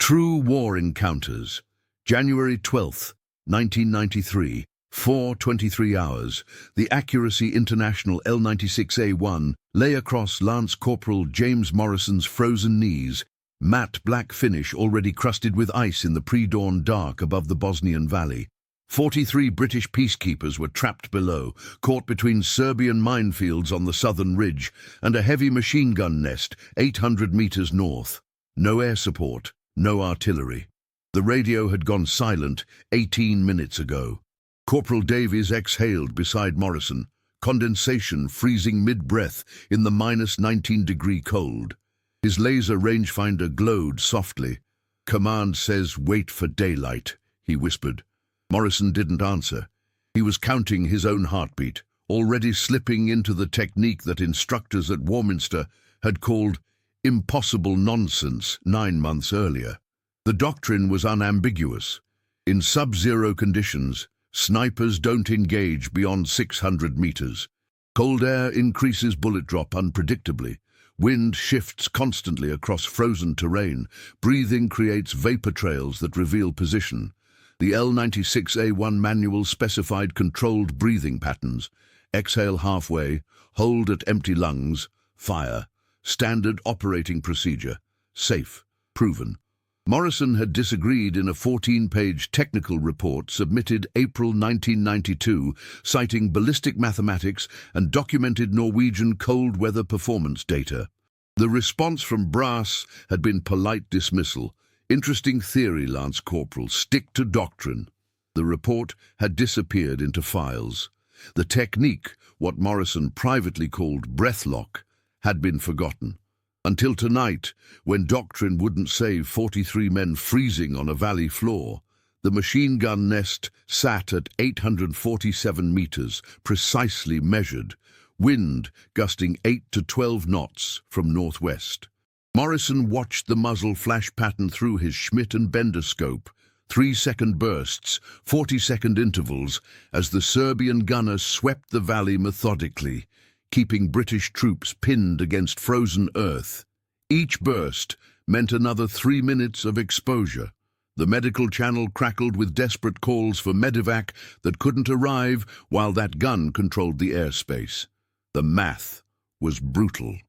True War Encounters, January 12, 1993, 4:23 hours. The Accuracy International L96A1 lay across Lance Corporal James Morrison's frozen knees, matte black finish already crusted with ice in the pre-dawn dark above the Bosnian Valley. 43 British peacekeepers were trapped below, caught between Serbian minefields on the southern ridge and a heavy machine gun nest 800 meters north. No air support, no artillery. The radio had gone silent 18 minutes ago. Corporal Davies exhaled beside Morrison, condensation freezing mid-breath in the -19-degree cold. His laser rangefinder glowed softly. "Command says wait for daylight," he whispered. Morrison didn't answer. He was counting his own heartbeat, already slipping into the technique that instructors at Warminster had called impossible nonsense 9 months earlier. The doctrine was unambiguous. In sub-zero conditions, snipers don't engage beyond 600 meters. Cold air increases bullet drop unpredictably. Wind shifts constantly across frozen terrain. Breathing creates vapor trails that reveal position. The L96A1 manual specified controlled breathing patterns. Exhale halfway, hold at empty lungs, fire. Standard operating procedure. Safe, proven. Morrison had disagreed in a 14-page technical report submitted April 1992, citing ballistic mathematics and documented Norwegian cold weather performance data. The response from brass had been polite dismissal. "Interesting theory, Lance Corporal. Stick to doctrine." The report had disappeared into files. The technique, what Morrison privately called breath lock, had been forgotten. Until tonight, when doctrine wouldn't save 43 men freezing on a valley floor. The machine gun nest sat at 847 meters, precisely measured, wind gusting 8 to 12 knots from northwest. Morrison watched the muzzle flash pattern through his Schmidt and Bender scope, 3-second bursts, 40-second intervals, as the Serbian gunner swept the valley methodically, keeping British troops pinned against frozen earth. Each burst meant another 3 minutes of exposure. The medical channel crackled with desperate calls for medevac that couldn't arrive while that gun controlled the airspace. The math was brutal.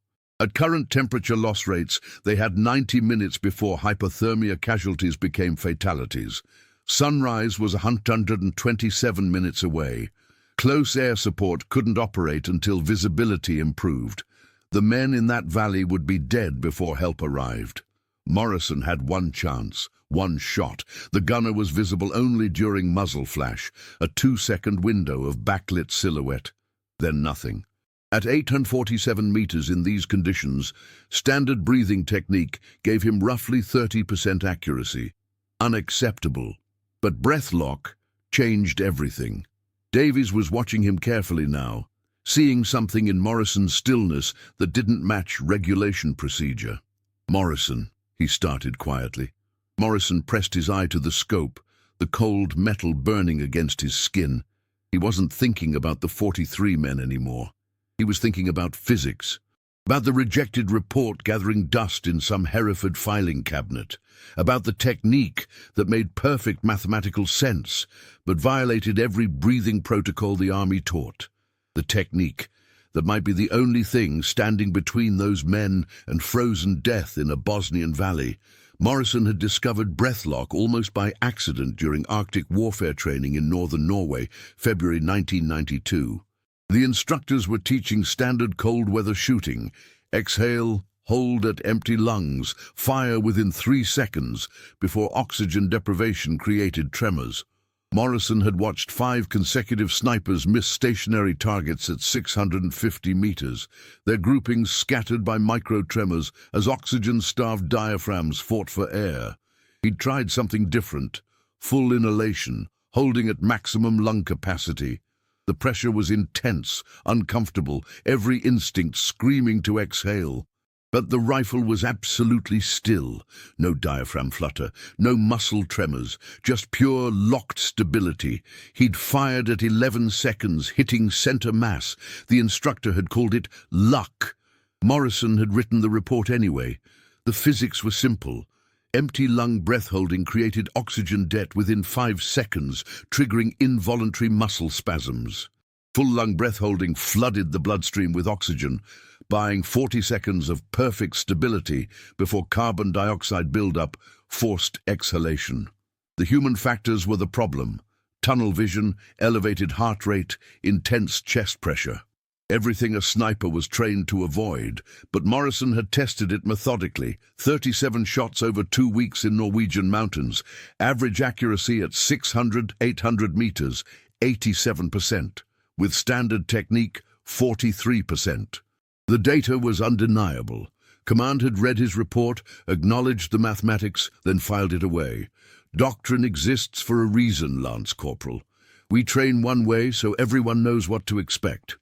At current temperature loss rates, they had 90 minutes before hypothermia casualties became fatalities. Sunrise was 127 minutes away. Close air support couldn't operate until visibility improved. The men in that valley would be dead before help arrived. Morrison had one chance, one shot. The gunner was visible only during muzzle flash, a 2-second window of backlit silhouette. Then nothing. At 847 meters in these conditions, standard breathing technique gave him roughly 30% accuracy. Unacceptable. But breath lock changed everything. Davies was watching him carefully now, seeing something in Morrison's stillness that didn't match regulation procedure. "Morrison," he started quietly. Morrison pressed his eye to the scope, the cold metal burning against his skin. He wasn't thinking about the 43 men anymore. He was thinking about physics, about the rejected report gathering dust in some Hereford filing cabinet, about the technique that made perfect mathematical sense but violated every breathing protocol the army taught. The technique that might be the only thing standing between those men and frozen death in a Bosnian valley. Morrison had discovered breath lock almost by accident during Arctic warfare training in northern Norway, February 1992. The instructors were teaching standard cold weather shooting. Exhale, hold at empty lungs, fire within 3 seconds before oxygen deprivation created tremors. Morrison had watched 5 consecutive snipers miss stationary targets at 650 meters, their groupings scattered by micro-tremors as oxygen-starved diaphragms fought for air. He'd tried something different, full inhalation, holding at maximum lung capacity. The pressure was intense, uncomfortable, every instinct screaming to exhale. But the rifle was absolutely still. No diaphragm flutter, no muscle tremors, just pure locked stability. He'd fired at 11 seconds, hitting center mass. The instructor had called it luck. Morrison had written the report anyway. The physics were simple. Empty lung breath-holding created oxygen debt within 5 seconds, triggering involuntary muscle spasms. Full lung breath-holding flooded the bloodstream with oxygen, buying 40 seconds of perfect stability before carbon dioxide buildup forced exhalation. The human factors were the problem: tunnel vision, elevated heart rate, intense chest pressure. Everything a sniper was trained to avoid, but Morrison had tested it methodically. 37 shots over 2 weeks in Norwegian mountains, average accuracy at 600-800 meters, 87%, with standard technique, 43%. The data was undeniable. Command had read his report, acknowledged the mathematics, then filed it away. Doctrine exists for a reason, Lance Corporal. We train one way so everyone knows what to expect.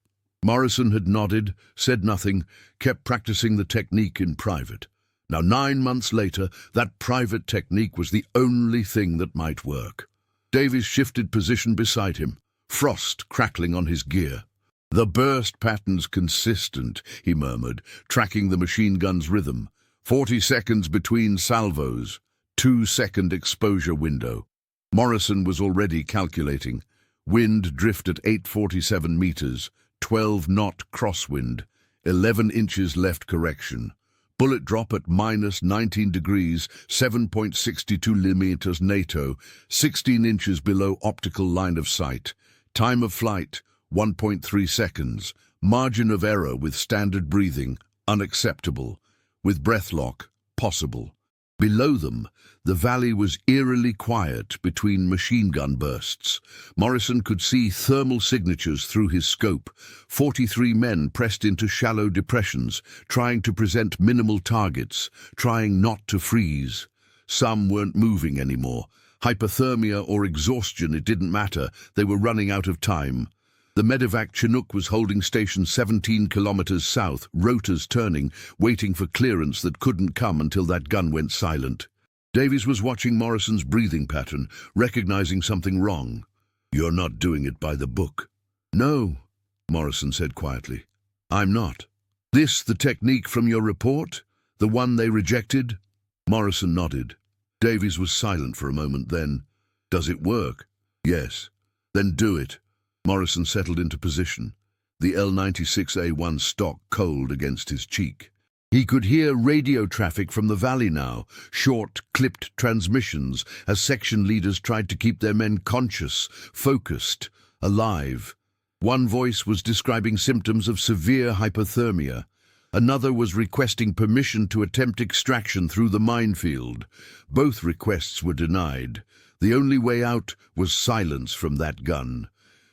Morrison had nodded, said nothing, kept practicing the technique in private. Now, 9 months later, that private technique was the only thing that might work. Davies shifted position beside him, frost crackling on his gear. "The burst pattern's consistent," he murmured, tracking the machine gun's rhythm. 40 seconds between salvos, 2-second exposure window. Morrison was already calculating. Wind drift at 847 meters, 12-knot crosswind, 11 inches left correction. Bullet drop at minus 19 degrees, 7.62 millimeters NATO, 16 inches below optical line of sight. Time of flight, 1.3 seconds. Margin of error with standard breathing, unacceptable. With breath lock, possible. Below them, the valley was eerily quiet between machine gun bursts. Morrison could see thermal signatures through his scope. 43 men pressed into shallow depressions, trying to present minimal targets, trying not to freeze. Some weren't moving anymore. Hypothermia or exhaustion, it didn't matter. They were running out of time. The medevac Chinook was holding station 17 kilometers south, rotors turning, waiting for clearance that couldn't come until that gun went silent. Davies was watching Morrison's breathing pattern, recognizing something wrong. "You're not doing it by the book." "No," Morrison said quietly. "I'm not." "This the technique from your report? The one they rejected?" Morrison nodded. Davies was silent for a moment, then, "Does it work?" "Yes." "Then do it." Morrison settled into position, the L96A1 stock cold against his cheek. He could hear radio traffic from the valley now, short, clipped transmissions as section leaders tried to keep their men conscious, focused, alive. One voice was describing symptoms of severe hypothermia. Another was requesting permission to attempt extraction through the minefield. Both requests were denied. The only way out was silence from that gun.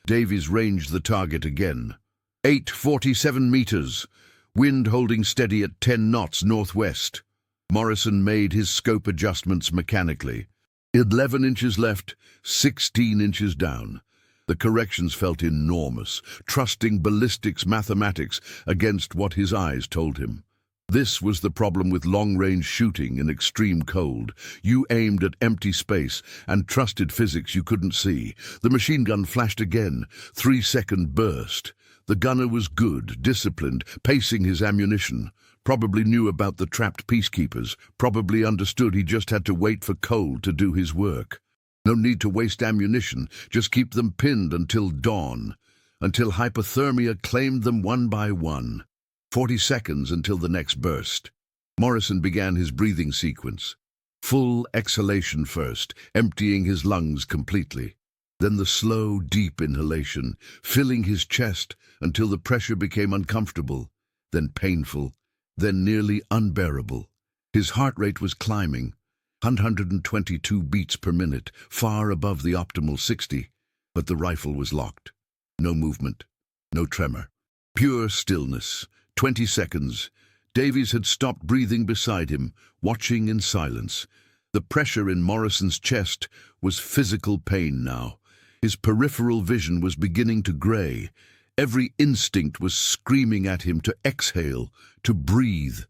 Davies ranged the target again. 847 meters, wind holding steady at 10 knots northwest. Morrison made his scope adjustments mechanically. 11 inches left, 16 inches down. The corrections felt enormous, trusting ballistics mathematics against what his eyes told him. This was the problem with long-range shooting in extreme cold. You aimed at empty space and trusted physics you couldn't see. The machine gun flashed again, 3-second burst. The gunner was good, disciplined, pacing his ammunition. Probably knew about the trapped peacekeepers, probably understood he just had to wait for cold to do his work. No need to waste ammunition, just keep them pinned until dawn, until hypothermia claimed them one by one. 40 seconds until the next burst. Morrison began his breathing sequence. Full exhalation first, emptying his lungs completely. Then the slow, deep inhalation, filling his chest until the pressure became uncomfortable, then painful, then nearly unbearable. His heart rate was climbing, 122 beats per minute, far above the optimal 60, but the rifle was locked. No movement, no tremor. Pure stillness. 20 seconds. Davies had stopped breathing beside him, watching in silence. The pressure in Morrison's chest was physical pain now. His peripheral vision was beginning to gray. Every instinct was screaming at him to exhale, to breathe,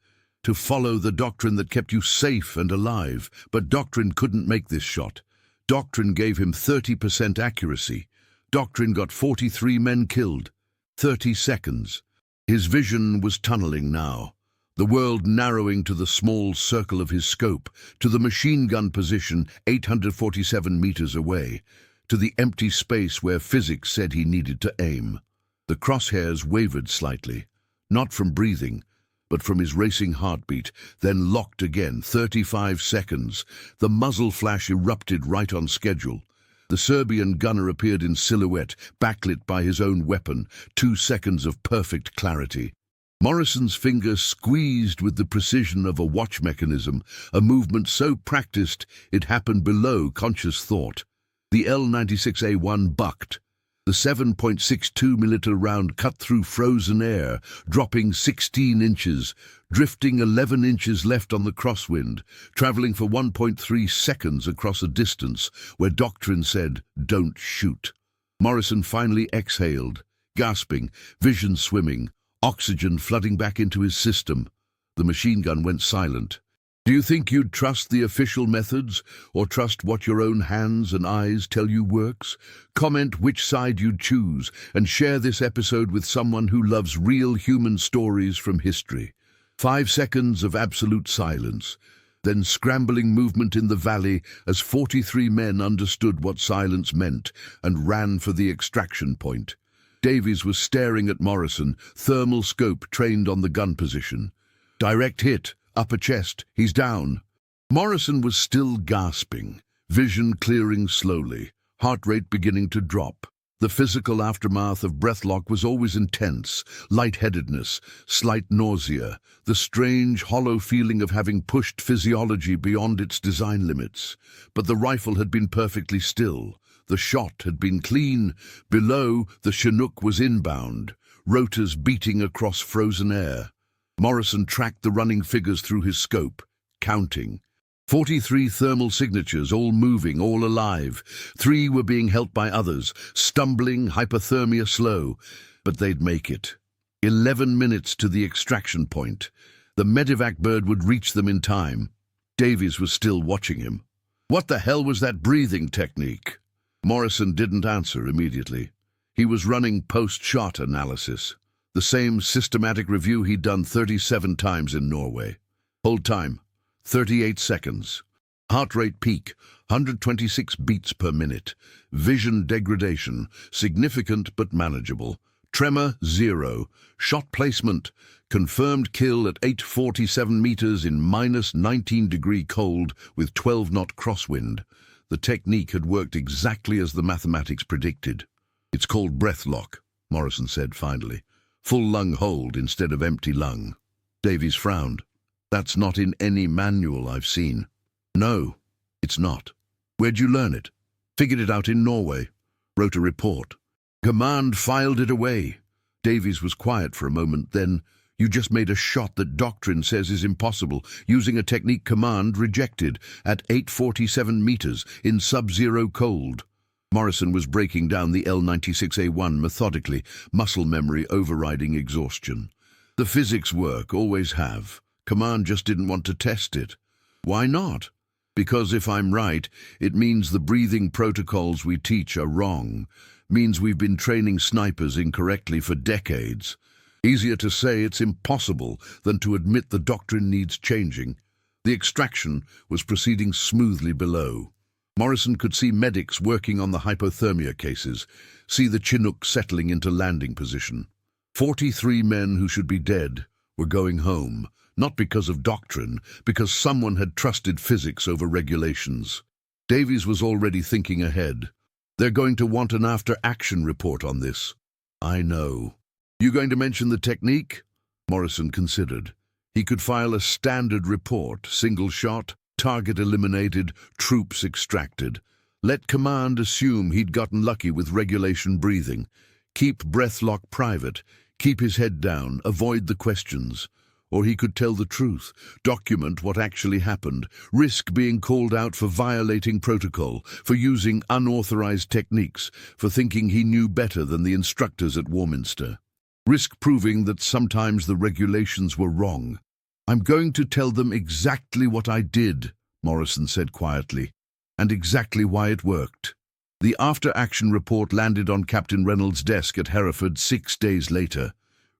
to follow the doctrine that kept you safe and alive. But doctrine couldn't make this shot. Doctrine gave him 30% accuracy. Doctrine got 43 men killed. 30 seconds. His vision was tunneling now. the world narrowing to the small circle of his scope, to the machine gun position 847 meters away, to the empty space where physics said he needed to aim. The crosshairs wavered slightly, not from breathing, but from his racing heartbeat, then locked again. 35 seconds. The muzzle flash erupted right on schedule. The Serbian gunner appeared in silhouette, backlit by his own weapon. 2 seconds of perfect clarity. Morrison's fingers squeezed with the precision of a watch mechanism, a movement so practiced it happened below conscious thought. The L96A1 bucked. The 7.62mm round cut through frozen air, dropping 16 inches, drifting 11 inches left on the crosswind, traveling for 1.3 seconds across a distance where doctrine said, "Don't shoot." Morrison finally exhaled, gasping, vision swimming, oxygen flooding back into his system. The machine gun went silent. Do you think you'd trust the official methods, or trust what your own hands and eyes tell you works? Comment which side you'd choose, and share this episode with someone who loves real human stories from history. 5 seconds of absolute silence, then scrambling movement in the valley as 43 men understood what silence meant and ran for the extraction point. Davies was staring at Morrison, thermal scope trained on the gun position. Direct hit. Upper chest, he's down. Morrison was still gasping, vision clearing slowly, heart rate beginning to drop. The physical aftermath of breathlock was always intense, lightheadedness, slight nausea, the strange, hollow feeling of having pushed physiology beyond its design limits. But the rifle had been perfectly still. The shot had been clean. Below, the Chinook was inbound, rotors beating across frozen air. Morrison tracked the running figures through his scope, counting. 43 thermal signatures, all moving, all alive. 3 were being helped by others, stumbling, hypothermia slow, but they'd make it. 11 minutes to the extraction point. The medevac bird would reach them in time. Davies was still watching him. What the hell was that breathing technique? Morrison didn't answer immediately. He was running post-shot analysis. The same systematic review he'd done 37 times in Norway. Hold time, 38 seconds. Heart rate peak, 126 beats per minute. Vision degradation, significant but manageable. Tremor, 0. Shot placement, confirmed kill at 847 meters in -19-degree cold with 12-knot crosswind. The technique had worked exactly as the mathematics predicted. It's called breathlock, Morrison said finally. Full lung hold instead of empty lung. Davies frowned. That's not in any manual I've seen. No, it's not. Where'd you learn it? Figured it out in Norway. Wrote a report. Command filed it away. Davies was quiet for a moment, then, you just made a shot that doctrine says is impossible, using a technique command rejected at 847 meters in sub-zero cold. Morrison was breaking down the L96A1 methodically, muscle memory overriding exhaustion. The physics work, always have. Command just didn't want to test it. Why not? Because if I'm right, it means the breathing protocols we teach are wrong. Means we've been training snipers incorrectly for decades. Easier to say it's impossible than to admit the doctrine needs changing. The extraction was proceeding smoothly below. Morrison could see medics working on the hypothermia cases, see the Chinook settling into landing position. 43 men who should be dead were going home, not because of doctrine, because someone had trusted physics over regulations. Davies was already thinking ahead. They're going to want an after-action report on this. I know. You going to mention the technique? Morrison considered. He could file a standard report, single shot, target eliminated, troops extracted. Let command assume he'd gotten lucky with regulation breathing. Keep breathlock private. Keep his head down. Avoid the questions. Or he could tell the truth, document what actually happened, risk being called out for violating protocol, for using unauthorized techniques, for thinking he knew better than the instructors at Warminster. Risk proving that sometimes the regulations were wrong. I'm going to tell them exactly what I did, Morrison said quietly, and exactly why it worked. The after-action report landed on Captain Reynolds' desk at Hereford 6 days later.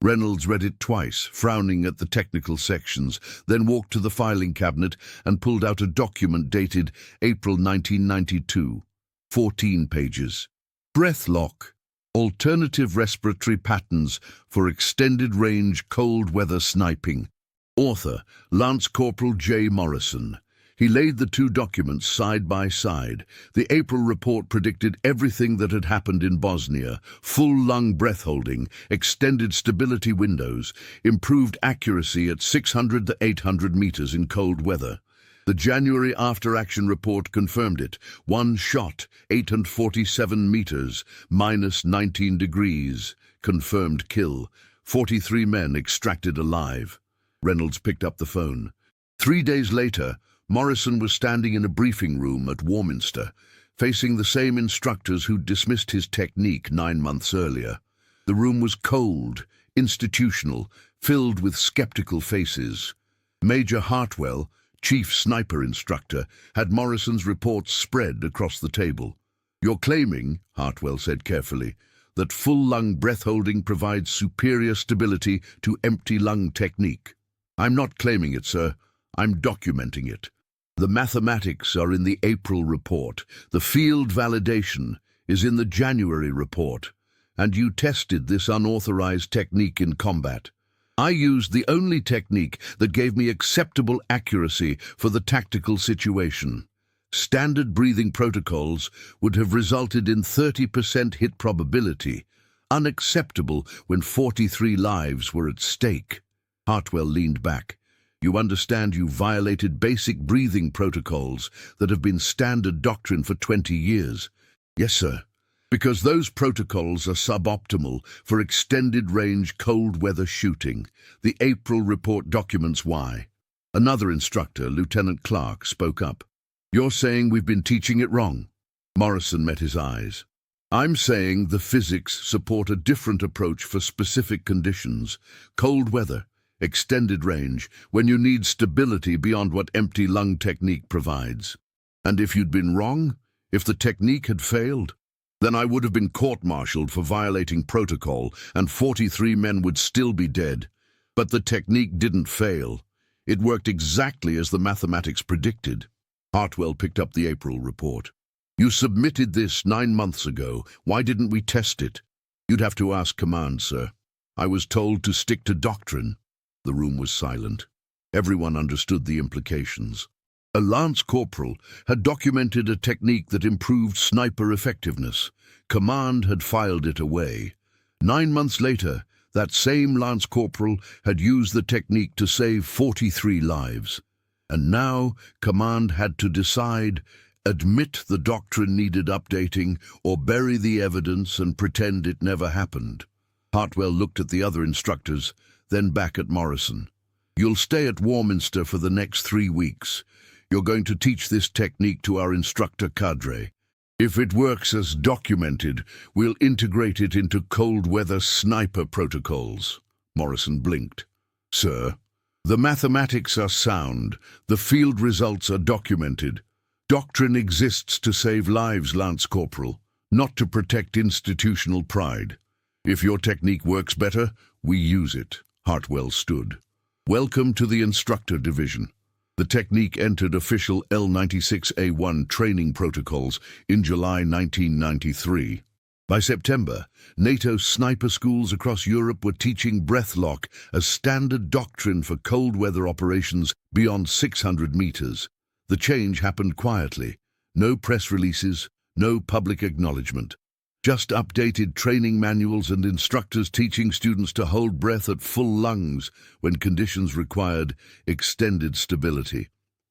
Reynolds read it twice, frowning at the technical sections, then walked to the filing cabinet and pulled out a document dated April 1992. 14 pages. Breath lock. Alternative respiratory patterns for extended-range cold-weather sniping. Author, Lance Corporal J. Morrison. He laid the two documents side by side. The April report predicted everything that had happened in Bosnia: full-lung breath-holding, extended stability windows, improved accuracy at 600 to 800 meters in cold weather. The January after-action report confirmed it. One shot, 847 meters, minus 19 degrees. Confirmed kill. 43 men extracted alive. Reynolds picked up the phone. 3 days later, Morrison was standing in a briefing room at Warminster, facing the same instructors who'd dismissed his technique 9 months earlier. The room was cold, institutional, filled with skeptical faces. Major Hartwell, chief sniper instructor, had Morrison's reports spread across the table. "You're claiming," Hartwell said carefully, "that full-lung breath-holding provides superior stability to empty-lung technique." "I'm not claiming it, sir. I'm documenting it. The mathematics are in the April report. The field validation is in the January report. And you tested this unauthorized technique in combat. I used the only technique that gave me acceptable accuracy for the tactical situation. Standard breathing protocols would have resulted in 30% hit probability, unacceptable when 43 lives were at stake." Hartwell leaned back. "You understand you violated basic breathing protocols that have been standard doctrine for 20 years. "Yes, sir. Because those protocols are suboptimal for extended-range cold-weather shooting. The April report documents why." Another instructor, Lieutenant Clark, spoke up. "You're saying we've been teaching it wrong?" Morrison met his eyes. "I'm saying the physics support a different approach for specific conditions. Cold weather, extended range, when you need stability beyond what empty lung technique provides. And if you'd been wrong, if the technique had failed, then I would have been court-martialed for violating protocol, and 43 men would still be dead. But the technique didn't fail. It worked exactly as the mathematics predicted." Hartwell picked up the April report. "You submitted this 9 months ago. Why didn't we test it?" "You'd have to ask command, sir. I was told to stick to doctrine." The room was silent. Everyone understood the implications. A lance corporal had documented a technique that improved sniper effectiveness. Command had filed it away. 9 months later, that same lance corporal had used the technique to save 43 lives. And now, command had to decide: admit the doctrine needed updating, or bury the evidence and pretend it never happened. Hartwell looked at the other instructors, then back at Morrison. "You'll stay at Warminster for the next 3 weeks. You're going to teach this technique to our instructor cadre. If it works as documented, we'll integrate it into cold-weather sniper protocols." Morrison blinked. "Sir, the mathematics are sound. The field results are documented. Doctrine exists to save lives, Lance Corporal, not to protect institutional pride. If your technique works better, we use it." Hartwell stood. "Welcome to the Instructor Division." The technique entered official L96A1 training protocols in July 1993. By September, NATO sniper schools across Europe were teaching breathlock as standard doctrine for cold weather operations beyond 600 meters. The change happened quietly. No press releases, no public acknowledgement. Just updated training manuals and instructors teaching students to hold breath at full lungs when conditions required extended stability.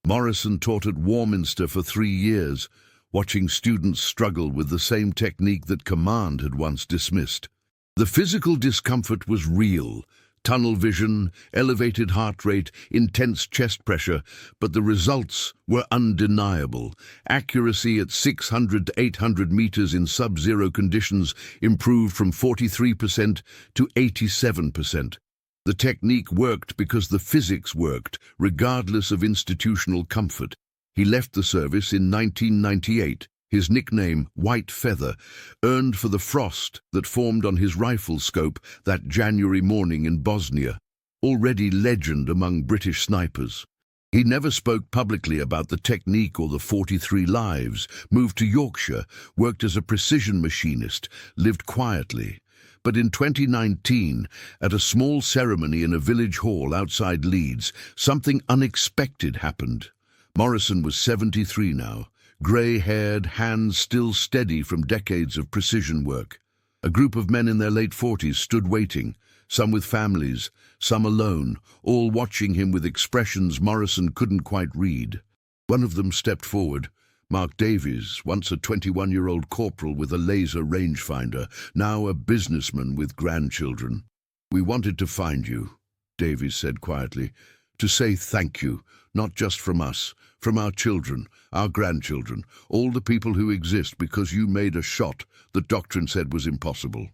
Morrison taught at Warminster for 3 years, watching students struggle with the same technique that command had once dismissed. The physical discomfort was real: tunnel vision, elevated heart rate, intense chest pressure, but the results were undeniable. Accuracy at 600 to 800 meters in sub-zero conditions improved from 43% to 87%. The technique worked because the physics worked, regardless of institutional comfort. He left the service in 1998, His nickname, White Feather, earned for the frost that formed on his rifle scope that January morning in Bosnia, already legend among British snipers. He never spoke publicly about the technique or the 43 lives, moved to Yorkshire, worked as a precision machinist, lived quietly. But in 2019, at a small ceremony in a village hall outside Leeds, something unexpected happened. Morrison was 73 now, grey-haired, hands still steady from decades of precision work. A group of men in their late 40s stood waiting, some with families, some alone, all watching him with expressions Morrison couldn't quite read. One of them stepped forward. Mark Davies, once a 21-year-old corporal with a laser rangefinder, now a businessman with grandchildren. "We wanted to find you," Davies said quietly, "to say thank you, not just from us, from our children, our grandchildren, all the people who exist because you made a shot that doctrine said was impossible."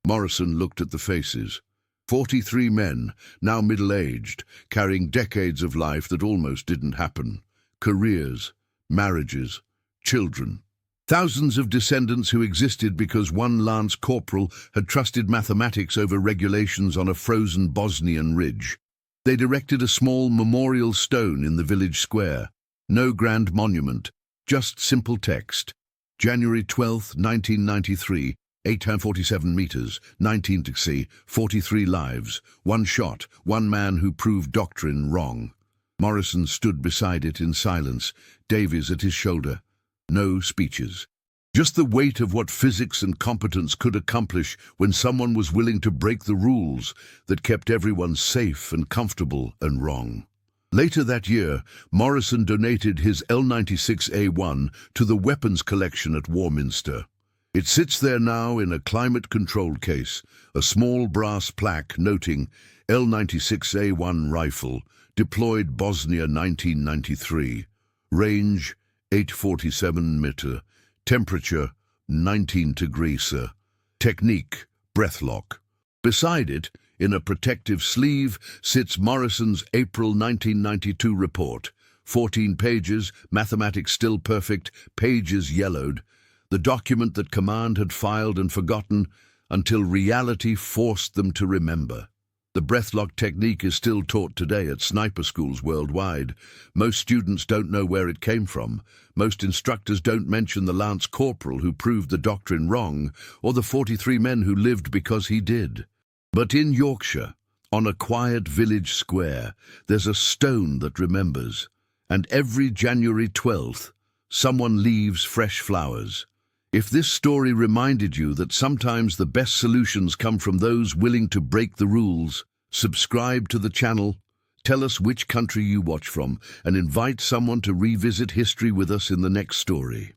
Morrison looked at the faces. 43 men, now middle-aged, carrying decades of life that almost didn't happen. Careers, marriages, children. Thousands of descendants who existed because one lance corporal had trusted mathematics over regulations on a frozen Bosnian ridge. They'd erected a small memorial stone in the village square. No grand monument, just simple text. January 12, 1993, 847 meters, 19 to see, 43 lives, one shot, one man who proved doctrine wrong. Morrison stood beside it in silence, Davies at his shoulder. No speeches. Just the weight of what physics and competence could accomplish when someone was willing to break the rules that kept everyone safe and comfortable and wrong. Later that year, Morrison donated his L96A1 to the weapons collection at Warminster. It sits there now in a climate-controlled case, a small brass plaque noting L96A1 rifle, deployed Bosnia 1993, range 847 meter, temperature 19 degrees, technique breathlock. Beside it, in a protective sleeve, sits Morrison's April 1992 report. 14 pages, mathematics still perfect, pages yellowed. The document that command had filed and forgotten until reality forced them to remember. The breathlock technique is still taught today at sniper schools worldwide. Most students don't know where it came from. Most instructors don't mention the lance corporal who proved the doctrine wrong, or the 43 men who lived because he did. But in Yorkshire, on a quiet village square, there's a stone that remembers. And every January 12th, someone leaves fresh flowers. If this story reminded you that sometimes the best solutions come from those willing to break the rules, subscribe to the channel, tell us which country you watch from, and invite someone to revisit history with us in the next story.